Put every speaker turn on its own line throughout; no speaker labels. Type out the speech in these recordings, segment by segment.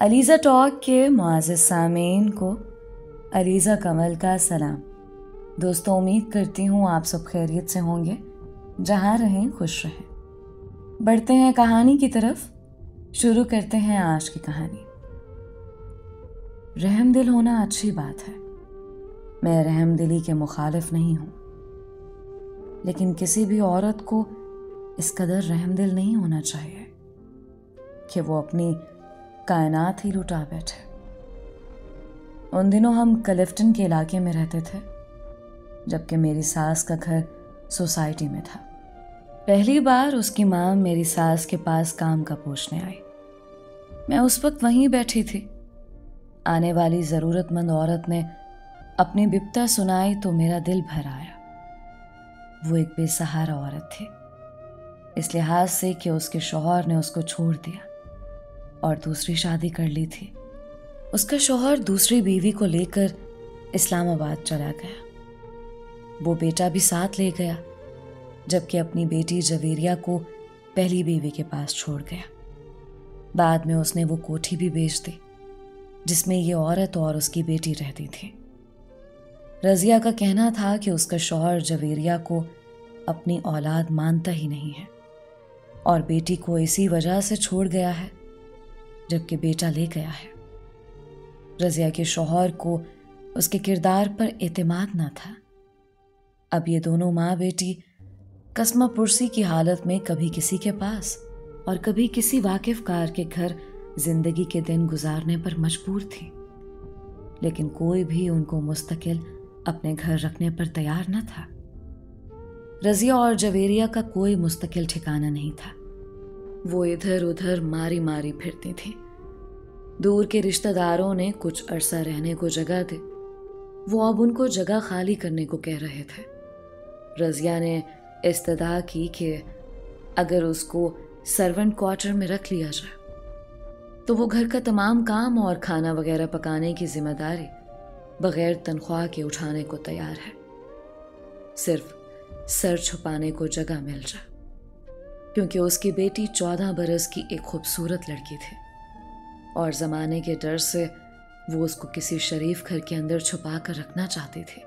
Aliza talk के मुआज़्ज़िज़ सामीन को अलीज़ा कमल का सलाम। दोस्तों, उम्मीद करती हूँ आप सब खैरियत से होंगे, जहाँ रहें खुश रहें। बढ़ते हैं कहानी की तरफ। शुरू करते हैं आज की कहानी। रहमदिल होना अच्छी बात है, मैं रहमदिली के मुखालिफ नहीं हूँ, लेकिन किसी भी औरत को इस कदर रहमदिल नहीं होना चाहिए कि वो अपनी कायनात ही लुटा बैठे। उन दिनों हम क्लिफ्टन के इलाके में रहते थे, जबकि मेरी सास का घर सोसाइटी में था। पहली बार उसकी माँ मेरी सास के पास काम का पूछने आई। मैं उस वक्त वहीं बैठी थी। आने वाली ज़रूरतमंद औरत ने अपनी बिपता सुनाई तो मेरा दिल भर आया। वो एक बेसहारा औरत थी, इस लिहाज से कि उसके शौहर ने उसको छोड़ दिया और दूसरी शादी कर ली थी। उसका शौहर दूसरी बीवी को लेकर इस्लामाबाद चला गया। वो बेटा भी साथ ले गया, जबकि अपनी बेटी जवेरिया को पहली बीवी के पास छोड़ गया। बाद में उसने वो कोठी भी बेच दी जिसमें ये औरत और उसकी बेटी रहती थी। रज़िया का कहना था कि उसका शौहर जवेरिया को अपनी औलाद मानता ही नहीं है और बेटी को इसी वजह से छोड़ गया है, जबकि बेटा ले गया है। रज़िया के शौहर को उसके किरदार पर एतमाद न था। अब ये दोनों माँ बेटी कसमा पुरसी की हालत में कभी किसी के पास और कभी किसी वाकिफकार के घर जिंदगी के दिन गुजारने पर मजबूर थी, लेकिन कोई भी उनको मुस्तकिल अपने घर रखने पर तैयार न था। रज़िया और जवेरिया का कोई मुस्तकिल ठिकाना नहीं था। वो इधर उधर मारी मारी फिरती थी। दूर के रिश्तेदारों ने कुछ अरसा रहने को जगह दी। वो अब उनको जगह खाली करने को कह रहे थे। रज़िया ने इस्तदा की कि अगर उसको सर्वेंट क्वार्टर में रख लिया जाए तो वो घर का तमाम काम और खाना वगैरह पकाने की जिम्मेदारी बगैर तनख्वाह के उठाने को तैयार है, सिर्फ सर छुपाने को जगह मिल जाए। क्योंकि उसकी बेटी 14 बरस की एक खूबसूरत लड़की थी और ज़माने के डर से वो उसको किसी शरीफ घर के अंदर छुपा कर रखना चाहती थी।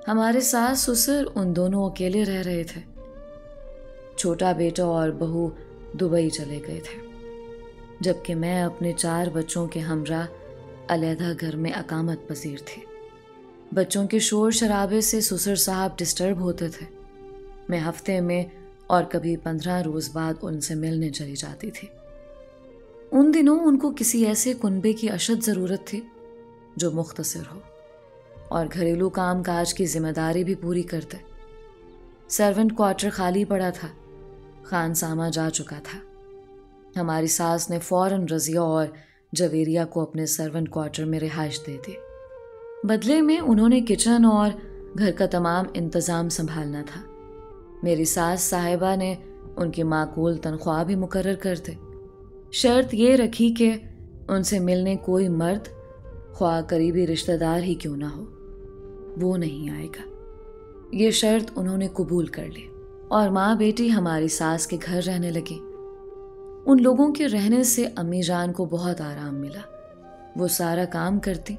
हमारे सास ससुर उन दोनों अकेले रह रहे थे। छोटा बेटा और बहू दुबई चले गए थे, जबकि मैं अपने 4 बच्चों के हमरा अलहदा घर में अकामत पजीर थी। बच्चों के शोर शराबे से ससुर साहब डिस्टर्ब होते थे। मैं हफ्ते में और कभी 15 रोज़ बाद उनसे मिलने चली जाती थी। उन दिनों उनको किसी ऐसे कुनबे की अशद ज़रूरत थी जो मुख्तसर हो और घरेलू काम काज की जिम्मेदारी भी पूरी करते। सर्वेंट क्वार्टर खाली पड़ा था, खानसामा जा चुका था। हमारी सास ने फ़ौरन रज़िया और जवेरिया को अपने सर्वेंट क्वार्टर में रिहाइश दे दी। बदले में उन्होंने किचन और घर का तमाम इंतज़ाम संभालना था। मेरी सास साहिबा ने उनकी माकूल तनख्वाह भी मुकर्रर कर दी। शर्त ये रखी कि उनसे मिलने कोई मर्द, ख्वाह करीबी रिश्तेदार ही क्यों ना हो, वो नहीं आएगा। ये शर्त उन्होंने कबूल कर ली और माँ बेटी हमारी सास के घर रहने लगी। उन लोगों के रहने से अम्मी जान को बहुत आराम मिला। वो सारा काम करती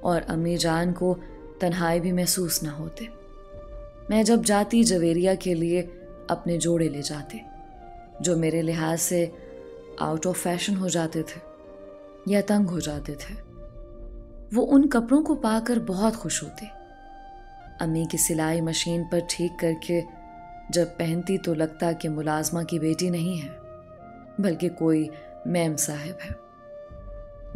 और अम्मी जान को तन्हाई भी महसूस ना होते। मैं जब जाती जवेरिया के लिए अपने जोड़े ले जाती, जो मेरे लिहाज से आउट ऑफ फैशन हो जाते थे या तंग हो जाते थे। वो उन कपड़ों को पाकर बहुत खुश होती। अम्मी की सिलाई मशीन पर ठीक करके जब पहनती तो लगता कि मुलाजमा की बेटी नहीं है, बल्कि कोई मैम साहिब है।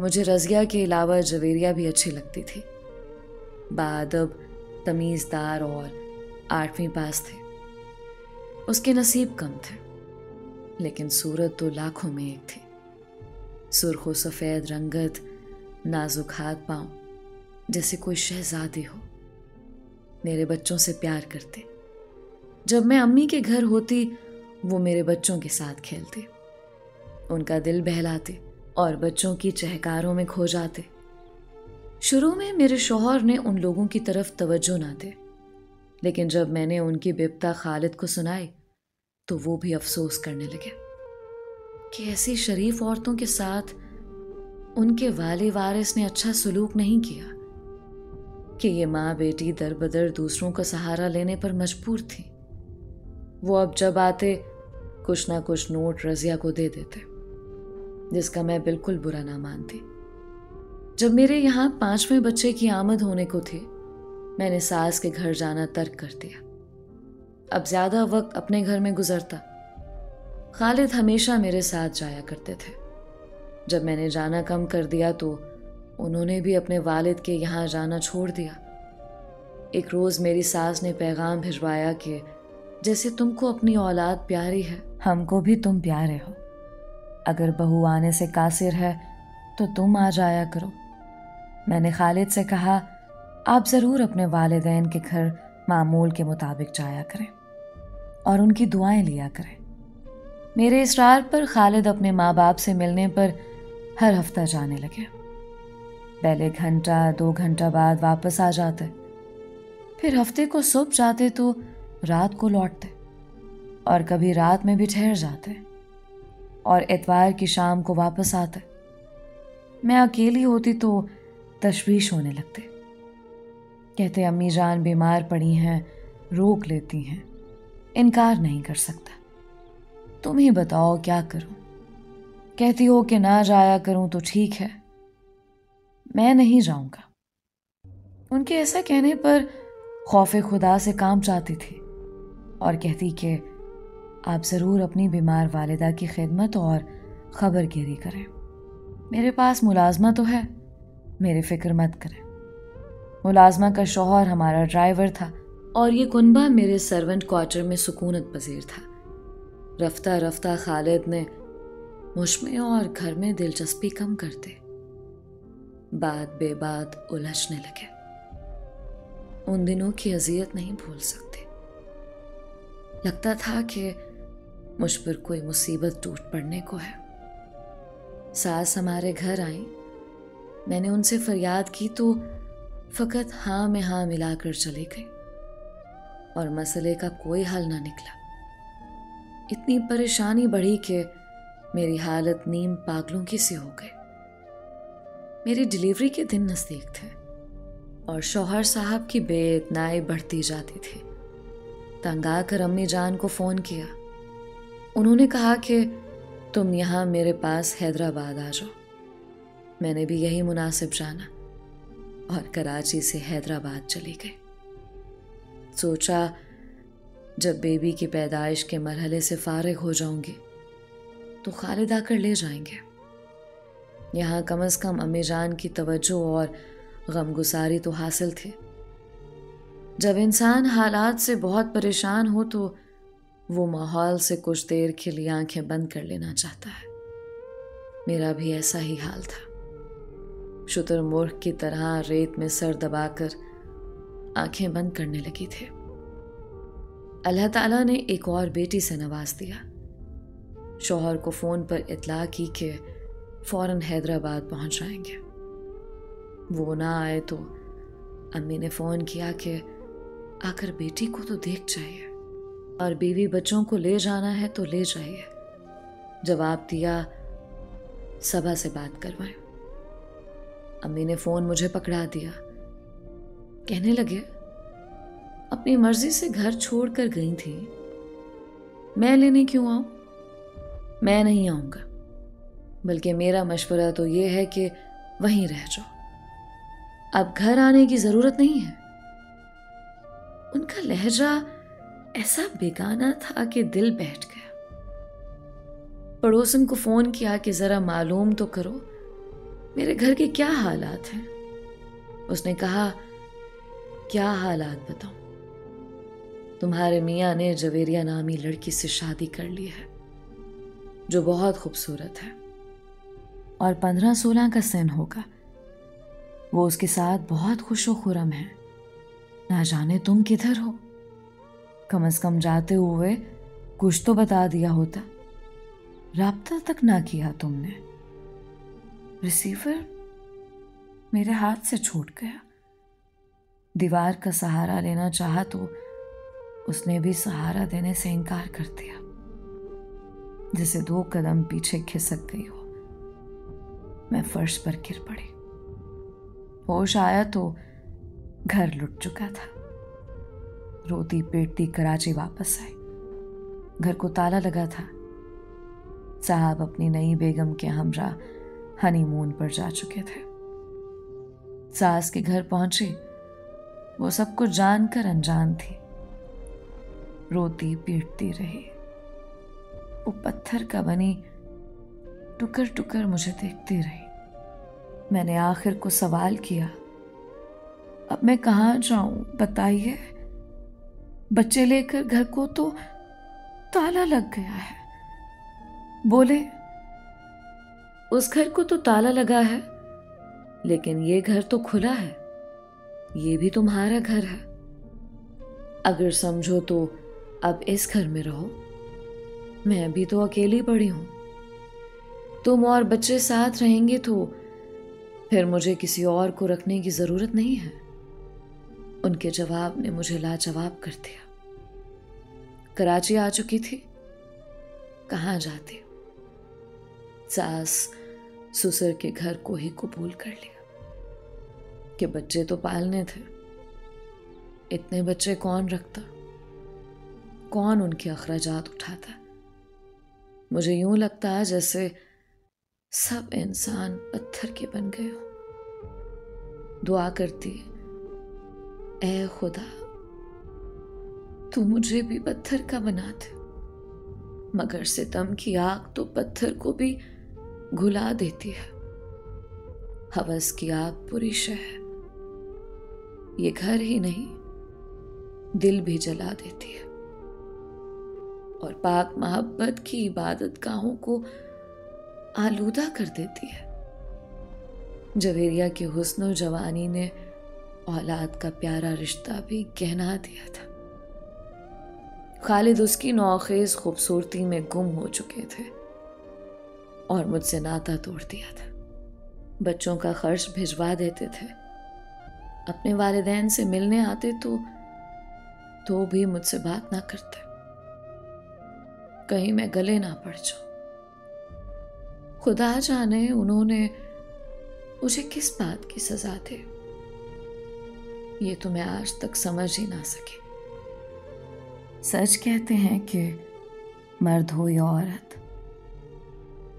मुझे रज़िया के अलावा जवेरिया भी अच्छी लगती थी। बाअदब, तमीज़दार और 8वीं पास थे। उसके नसीब कम थे, लेकिन सूरत तो लाखों में एक थी। सुर्ख व सफ़ेद रंगत, नाजुक हाथ पांव, जैसे कोई शहजादी हो। मेरे बच्चों से प्यार करते। जब मैं अम्मी के घर होती, वो मेरे बच्चों के साथ खेलती, उनका दिल बहलाते और बच्चों की चहकारों में खो जाते। शुरू में मेरे शौहर ने उन लोगों की तरफ तवज्जो ना दे, लेकिन जब मैंने उनकी बिपता खालिद को सुनाई तो वो भी अफसोस करने लगे कि ऐसी शरीफ औरतों के साथ उनके वाले वारिस ने अच्छा सलूक नहीं किया कि ये माँ बेटी दर बदर दूसरों का सहारा लेने पर मजबूर थी। वो अब जब आते कुछ ना कुछ नोट रजिया को दे देते, जिसका मैं बिल्कुल बुरा ना मानती। जब मेरे यहाँ 5वें बच्चे की आमद होने को थी, मैंने सास के घर जाना तर्क कर दिया। अब ज्यादा वक्त अपने घर में गुजरता। खालिद हमेशा मेरे साथ जाया करते थे। जब मैंने जाना कम कर दिया तो उन्होंने भी अपने वालिद के यहाँ जाना छोड़ दिया। एक रोज मेरी सास ने पैगाम भिजवाया कि जैसे तुमको अपनी औलाद प्यारी है, हमको भी तुम प्यारे हो। अगर बहू आने से कासिर है तो तुम आ जाया करो। मैंने खालिद से कहा, आप ज़रूर अपने वालिदैन के घर मामूल के मुताबिक जाया करें और उनकी दुआएं लिया करें। मेरे इसरार पर खालिद अपने माँ बाप से मिलने पर हर हफ्ता जाने लगे। पहले घंटा 2 घंटा बाद वापस आ जाते, फिर हफ्ते को सुबह जाते तो रात को लौटते, और कभी रात में भी ठहर जाते और इतवार की शाम को वापस आते। मैं अकेली होती तो तशवीश होने लगते। कहते अम्मी जान बीमार पड़ी हैं, रोक लेती हैं, इनकार नहीं कर सकता, तुम ही बताओ क्या करूं। कहती हो कि ना जाया करूं तो ठीक है, मैं नहीं जाऊंगा। उनके ऐसा कहने पर खौफे खुदा से काम चाहती थी और कहती कि आप ज़रूर अपनी बीमार वालिदा की खिदमत और खबरगिरी करें। मेरे पास मुलाजमा तो है, मेरी फिक्र मत करें। मुलाजमा का शौहर हमारा ड्राइवर था और ये कुनबा मेरे सर्वेंट क्वार्टर में सुकूनत पजीर था। रफ्ता रफ्ता खालिद ने मुझ में और घर में दिलचस्पी कम कर दी। बात बेबात उलझने लगे। उन दिनों की अजियत नहीं भूल सकती। लगता था कि मुझ पर कोई मुसीबत टूट पड़ने को है। सास हमारे घर आई, मैंने उनसे फरियाद की तो फकत हाँ में हाँ मिलाकर चली गई और मसले का कोई हल ना निकला। इतनी परेशानी बढ़ी कि मेरी हालत नीम पागलों की सी हो गई। मेरी डिलीवरी के दिन नज़दीक थे और शौहर साहब की बेइतनाई बढ़ती जाती थी। तंग आकर अम्मी जान को फ़ोन किया। उन्होंने कहा कि तुम यहाँ मेरे पास हैदराबाद आ जाओ। मैंने भी यही मुनासिब जाना और कराची से हैदराबाद चली गई। सोचा जब बेबी की पैदाइश के मरहले से फारिग हो जाऊंगी तो खालिद आकर ले जाएंगे। यहाँ कम से कम अम्मी जान की तवज्जो और गमगुसारी तो हासिल थी। जब इंसान हालात से बहुत परेशान हो तो वो माहौल से कुछ देर के लिए आंखें बंद कर लेना चाहता है। मेरा भी ऐसा ही हाल था। शुतुरमुर्ग की तरह रेत में सर दबाकर आंखें बंद करने लगी थी। अल्लाह ताला ने एक और बेटी से नवाज दिया। शौहर को फ़ोन पर इतला की कि फ़ौरन हैदराबाद पहुंच जाएंगे। वो ना आए तो अम्मी ने फ़ोन किया कि आकर बेटी को तो देख जाइए और बीवी बच्चों को ले जाना है तो ले जाइए। जवाब दिया सबा से बात करवाएं। अम्मी ने फ़ोन मुझे पकड़ा दिया। कहने लगे अपनी मर्जी से घर छोड़कर गई थी, मैं लेने क्यों आऊं? मैं नहीं आऊंगा, बल्कि मेरा मशवरा तो ये है कि वहीं रह जाओ। अब घर आने की ज़रूरत नहीं है। उनका लहजा ऐसा बेगाना था कि दिल बैठ गया। पड़ोसन को फ़ोन किया कि ज़रा मालूम तो करो मेरे घर के क्या हालात हैं। उसने कहा क्या हालात बताऊं? तुम्हारे मियाँ ने जवेरिया नामी लड़की से शादी कर ली है जो बहुत खूबसूरत है और 15-16 का सन होगा। वो उसके साथ बहुत खुशो खुरम है। ना जाने तुम किधर हो? कम से कम जाते हुए कुछ तो बता दिया होता। राब्ता तक ना किया तुमने। रिसीवर मेरे हाथ से छूट गया। दीवार का सहारा लेना चाहा तो उसने भी सहारा देने से इनकार कर दिया, जैसे 2 कदम पीछे खिसक गई हो। मैं फर्श पर गिर पड़ी। होश आया तो घर लुट चुका था। रोती पीटती कराची वापस आई। घर को ताला लगा था। साहब अपनी नई बेगम के हमरा हनीमून पर जा चुके थे। सास के घर पहुंची, वो सब कुछ जानकर अनजान थी। रोती पीटती रही। वो पत्थर का बनी टुकर टुकर मुझे देखती रही। मैंने आखिर को सवाल किया, अब मैं कहाँ जाऊं बताइए? बच्चे लेकर घर को तो ताला लग गया है। बोले, उस घर को तो ताला लगा है, लेकिन ये घर तो खुला है। ये भी तुम्हारा घर है। अगर समझो तो अब इस घर में रहो। मैं भी तो अकेली पड़ी हूं। तुम और बच्चे साथ रहेंगे तो फिर मुझे किसी और को रखने की जरूरत नहीं है। उनके जवाब ने मुझे लाजवाब कर दिया। कराची आ चुकी थी, कहाँ जाती। सास ससुर के घर को ही कबूल कर लिया कि बच्चे तो पालने थे। इतने बच्चे कौन रखता, कौन उनके अखराजात उठाता। मुझे यूं लगता है जैसे सब इंसान पत्थर के बन गए हो। दुआ करती, ऐ खुदा तू मुझे भी पत्थर का बना दे। मगर सितम की आग तो पत्थर को भी घुला देती है। हवस की आग बुरी शय है। ये घर ही नहीं, दिल भी जला देती है और पाक मोहब्बत की इबादत गाहों को आलूदा कर देती है। जवेरिया के हुस्न जवानी ने औलाद का प्यारा रिश्ता भी गहना दिया था। खालिद उसकी नौखेज खूबसूरती में गुम हो चुके थे और मुझसे नाता तोड़ दिया था। बच्चों का खर्च भिजवा देते थे। अपने वालिदैन से मिलने आते तो भी मुझसे बात ना करते। कहीं मैं गले ना पड़ जाऊं। खुदा जाने उन्होंने मुझे किस बात की सजा दी। ये तो मैं आज तक समझ ही ना सकी। सच कहते हैं कि मर्द हो या औरत,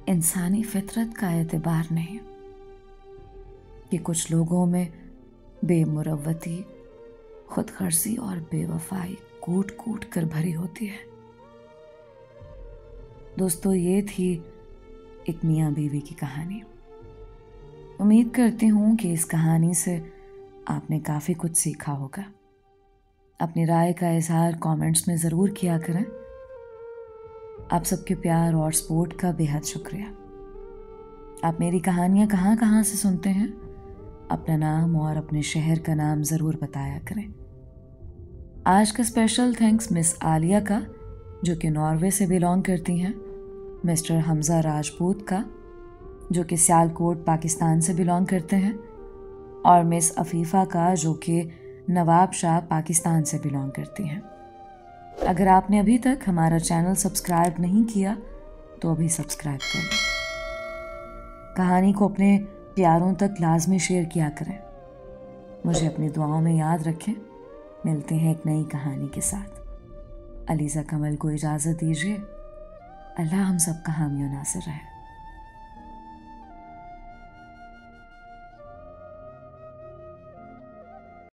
इंसानी फितरत का एतबार नहीं कि कुछ लोगों में बेमुरव्वती, खुदगर्जी और बेवफाई कूट कूट कर भरी होती है। दोस्तों, ये थी एक मियाँ बीवी की कहानी। उम्मीद करती हूँ कि इस कहानी से आपने काफ़ी कुछ सीखा होगा। अपनी राय का इजहार कमेंट्स में ज़रूर किया करें। आप सबके प्यार और सपोर्ट का बेहद शुक्रिया। आप मेरी कहानियाँ कहाँ कहाँ से सुनते हैं? अपना नाम और अपने शहर का नाम ज़रूर बताया करें। आज का स्पेशल थैंक्स मिस आलिया का, जो कि नॉर्वे से बिलोंग करती हैं, मिस्टर हमजा राजपूत का, जो कि सियालकोट पाकिस्तान से बिलोंग करते हैं, और मिस अफीफ़ा का, जो कि नवाब शाह पाकिस्तान से बिलोंग करती हैं। अगर आपने अभी तक हमारा चैनल सब्सक्राइब नहीं किया तो अभी सब्सक्राइब कर लें। कहानी को अपने प्यारों तक लाजमी शेयर किया करें। मुझे अपनी दुआओं में याद रखें। मिलते हैं एक नई कहानी के साथ। अलीज़ा कमल को इजाज़त दीजिए। अल्लाह हम सब का हामी और नासिर रहे।